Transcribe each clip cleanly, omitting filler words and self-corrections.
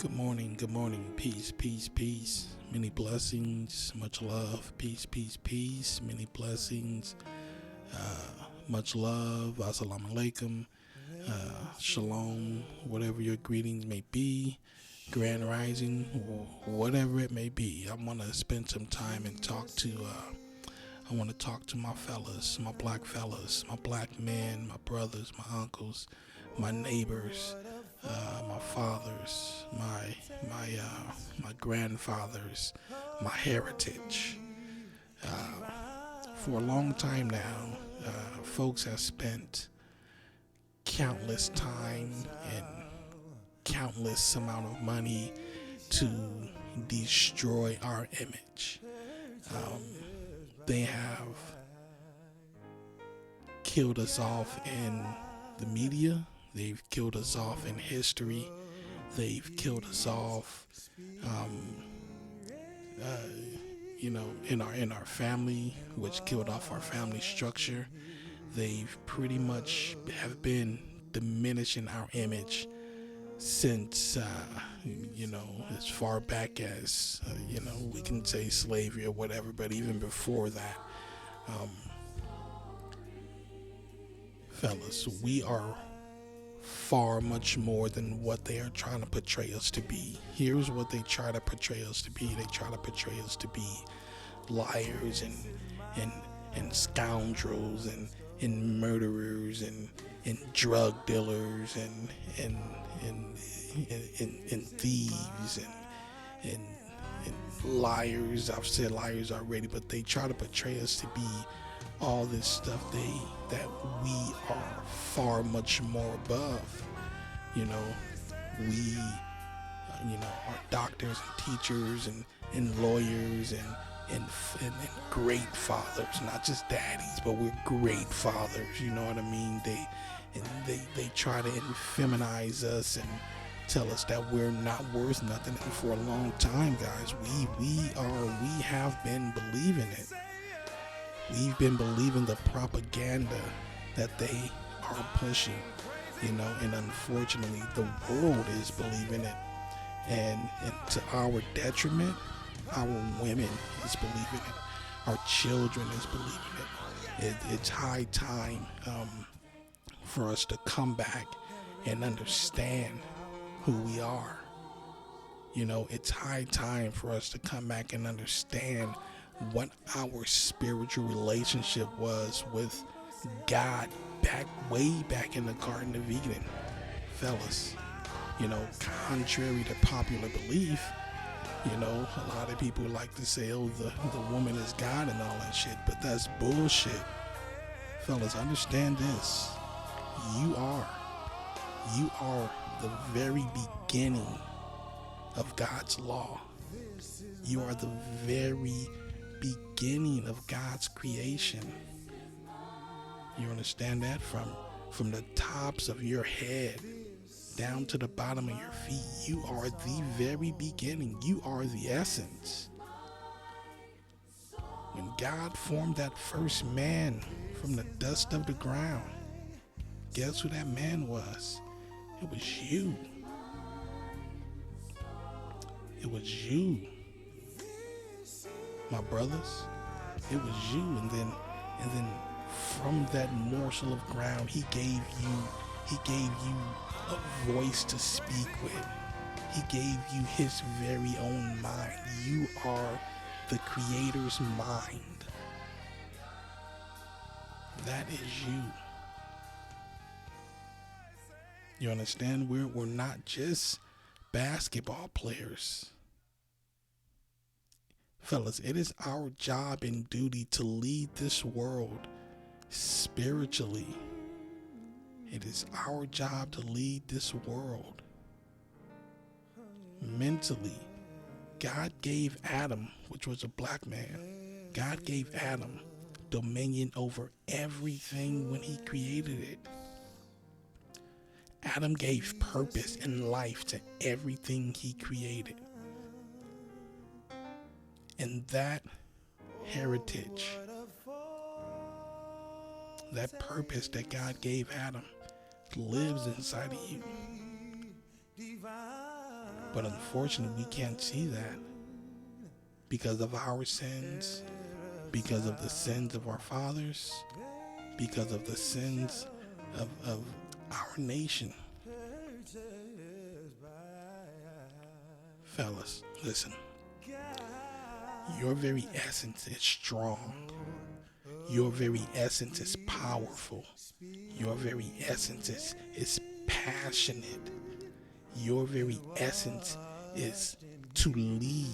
Good morning. Peace, peace, peace. Many blessings, much love. Peace, peace, peace. Many blessings, much love. Assalamu alaikum. Shalom, whatever your greetings may be. Grand rising, whatever it may be. I want to spend some time and I want to talk to my fellas, my black fellas, my black men, my brothers, my uncles, my neighbors, my fathers, my grandfathers, my heritage. For a long time now, folks have spent countless time and countless amount of money to destroy our image. They have killed us off in the media. They've killed us off in history. They've killed us off, in our family, which killed off our family structure. They've pretty much have been diminishing our image since, as far back as, we can say slavery or whatever, but even before that, fellas, we are far much more than what they are trying to portray us to be. Here's what they try to portray us to be. They try to portray us to be liars and scoundrels and murderers and drug dealers and thieves and liars. I've said liars already, but they try to portray us to be all this stuff that we are far much more above. We are doctors and teachers and lawyers and great fathers, not just daddies, but we're great fathers. You know what I mean? They try to feminize us and tell us that we're not worth nothing. And for a long time, guys, we have been believing it. We've been believing the propaganda that they are pushing, and unfortunately the world is believing it. And to our detriment, our women is believing it. Our children is believing it. It's high time for us to come back and understand who we are. It's high time for us to come back and understand what our spiritual relationship was with God way back in the Garden of Eden. Fellas, contrary to popular belief, a lot of people like to say, oh, the woman is God and all that shit, but that's bullshit. Fellas, understand this. You are the very beginning of God's law. You are the very beginning of God's creation. You understand that? From the tops of your head down to the bottom of your feet, you are the very beginning. You are the essence. When God formed that first man from the dust of the ground, guess who that man was? It was you. It was you, my brothers. It was you. And then from that morsel of ground, he gave you a voice to speak with. He gave you his very own mind. You are the Creator's mind. That is you. You understand? We're not just basketball players. Fellas, it is our job and duty to lead this world spiritually. It is our job to lead this world mentally. God gave Adam, which was a black man, God gave Adam dominion over everything when he created it. Adam gave purpose and life to everything he created. And that heritage, that purpose that God gave Adam lives inside of you. But unfortunately, we can't see that because of our sins, because of the sins of our fathers, because of the sins of our nation. Fellas, listen. Your very essence is strong. Your very essence is powerful. Your very essence is passionate. Your very essence is to lead.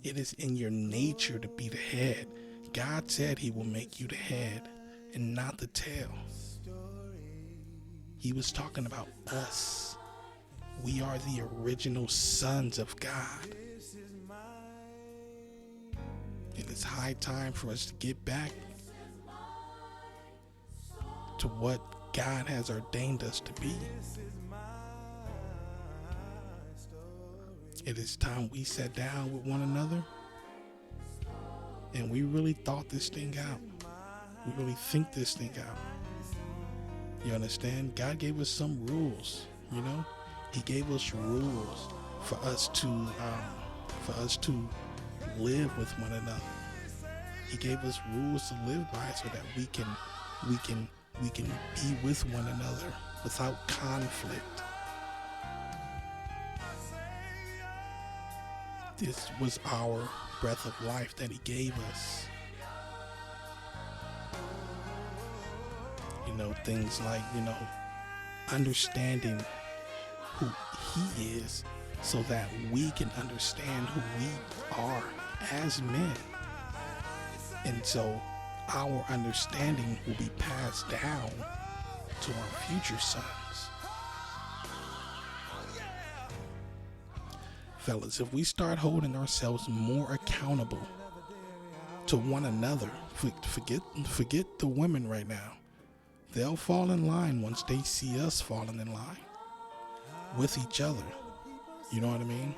It is in your nature to be the head. God said he will make you the head and not the tail. He was talking about us. We are the original sons of God. It is high time for us to get back to what God has ordained us to be. It is time we sat down with one another and we really thought this thing out. We really think this thing out. You understand? God gave us some rules, you know? He gave us rules for us to live with one another. He gave us rules to live by so that we can be with one another without conflict. This was our breath of life that he gave us. You know, things like, understanding who he is so that we can understand who we are as men. And so our understanding will be passed down to our future sons. Fellas, if we start holding ourselves more accountable to one another, forget the women right now. They'll fall in line once they see us falling in line with each other. You know what I mean?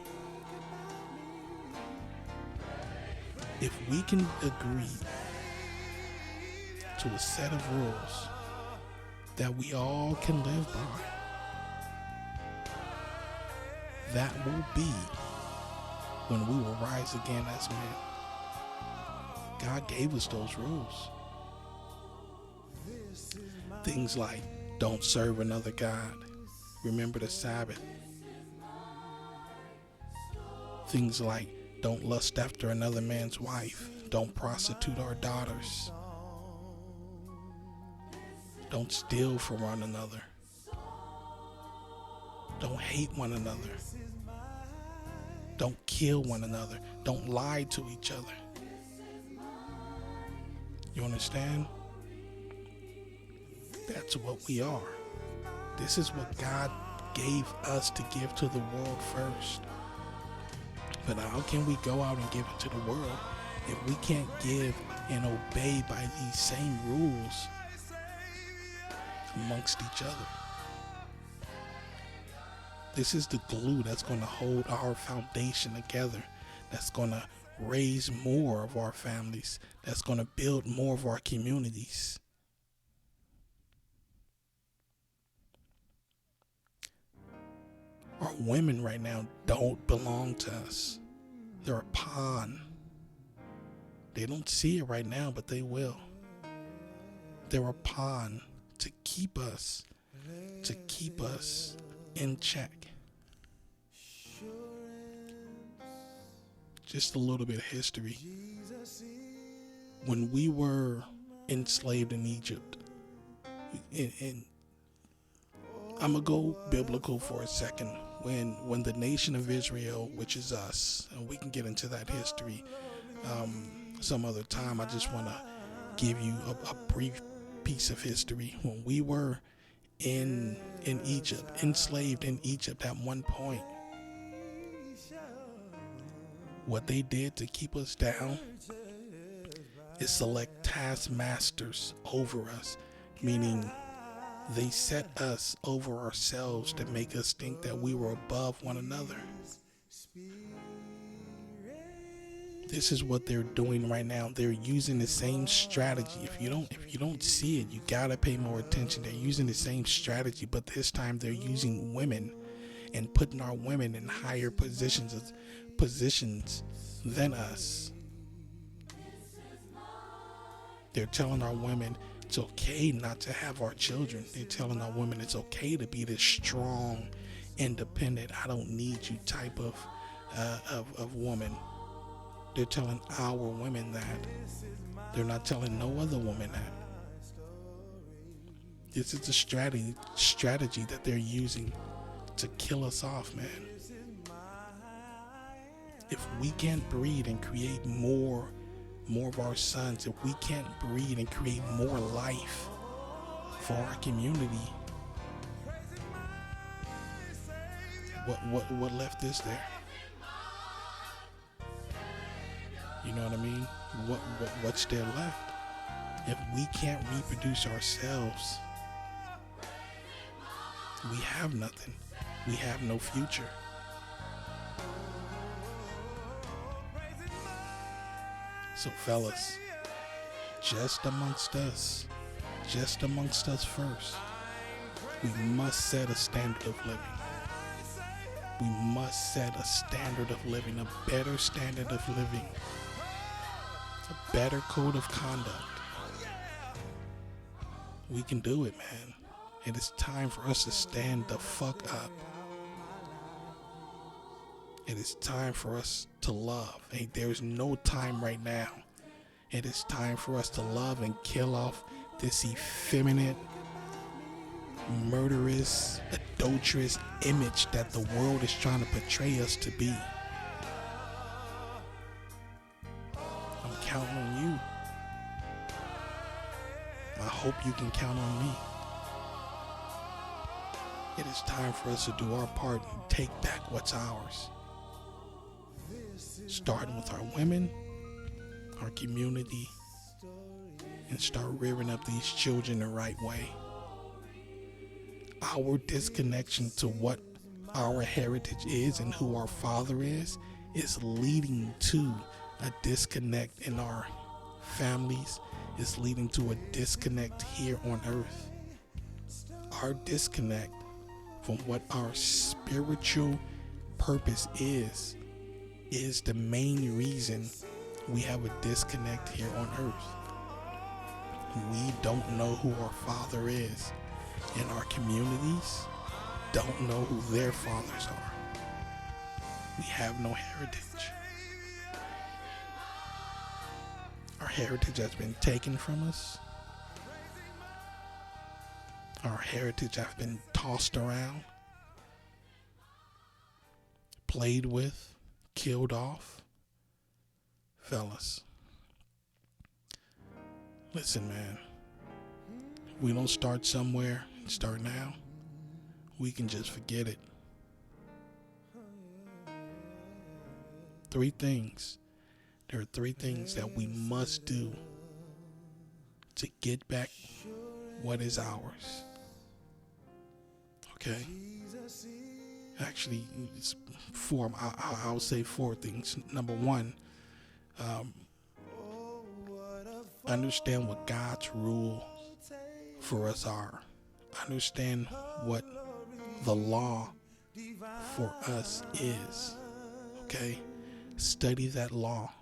If we can agree to a set of rules that we all can live by, that will be when we will rise again as men. God gave us those rules. Things like don't serve another God. Remember the Sabbath. Things like don't lust after another man's wife. Don't prostitute our daughters. Don't steal from one another. Don't hate one another. Don't kill one another. Don't lie to each other. You understand? That's what we are. This is what God gave us to give to the world first. But how can we go out and give it to the world if we can't give and obey by these same rules amongst each other? This is the glue that's going to hold our foundation together, that's going to raise more of our families, that's going to build more of our communities. Our women right now don't belong to us. They're a pawn. They don't see it right now, but they will. They're a pawn to keep us in check. Just a little bit of history. When we were enslaved in Egypt, and I'm going to go biblical for a second. When the nation of Israel, which is us, and we can get into that history some other time, I just want to give you a brief piece of history. When we were in Egypt, enslaved in Egypt at one point, what they did to keep us down is select taskmasters over us, meaning they set us over ourselves to make us think that we were above one another. This is what they're doing right now. They're using the same strategy. If you don't see it, you gotta pay more attention. They're using the same strategy, but this time they're using women and putting our women in higher positions than us. They're telling our women it's okay not to have our children. They're telling our women it's okay to be this strong, independent, I don't need you type of woman. They're telling our women that. They're not telling no other woman that. This is a strategy that they're using to kill us off, man. If we can't breed and create more of our sons, if we can't breed and create more life for our community, what left is there? You know what I mean? What's there left? If we can't reproduce ourselves, we have nothing. We have no future. So fellas, just amongst us first, we must set a standard of living. We must set a standard of living, a better standard of living, a better code of conduct. We can do it, man. It is time for us to stand the fuck up. It is time for us to love. Hey, there's no time right now. It is time for us to love and kill off this effeminate, murderous, adulterous image that the world is trying to portray us to be. I'm counting on you. I hope you can count on me. It is time for us to do our part and take back what's ours. Starting with our women, our community, and start rearing up these children the right way. Our disconnection to what our heritage is and who our father is leading to a disconnect in our families, is leading to a disconnect here on earth. Our disconnect from what our spiritual purpose is the main reason we have a disconnect here on earth. We don't know who our father is, and our communities don't know who their fathers are. We have no heritage. Our heritage has been taken from us. Our heritage has been tossed around, played with, killed off. Fellas, listen, man. If we don't start somewhere and start now, we can just forget it. 3 things. There are 3 things that we must do to get back what is ours. Okay? Actually, it's 4. I'll say 4 things. Number 1, understand what God's rule for us are. Understand what the law for us is. Okay? Study that law.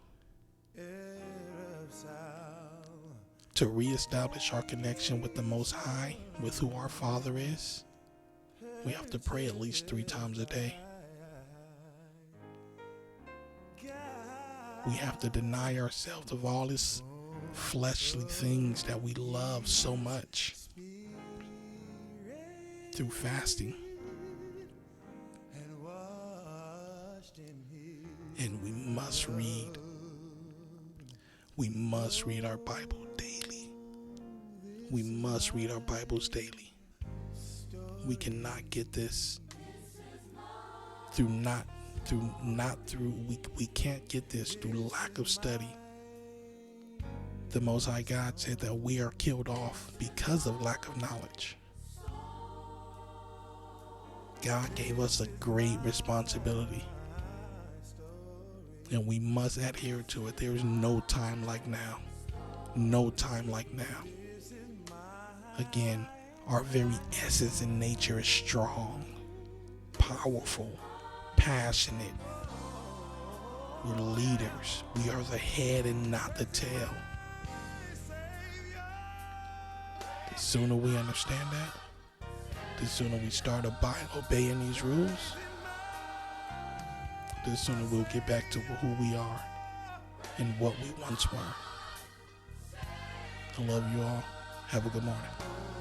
To reestablish our connection with the Most High, with who our Father is, we have to pray at least 3 times a day. We have to deny ourselves of all this fleshly things that we love so much through fasting. And we must read. We must read our Bible daily. We must read our Bibles daily. We cannot get this we can't get this through lack of study. The Most High God said that we are killed off because of lack of knowledge. God gave us a great responsibility, and we must adhere to it. There is no time like now. No time like now. Again, our very essence in nature is strong, powerful, passionate. We're leaders. We are the head and not the tail. The sooner we understand that, the sooner we start obeying these rules, the sooner we'll get back to who we are and what we once were. I love you all. Have a good morning.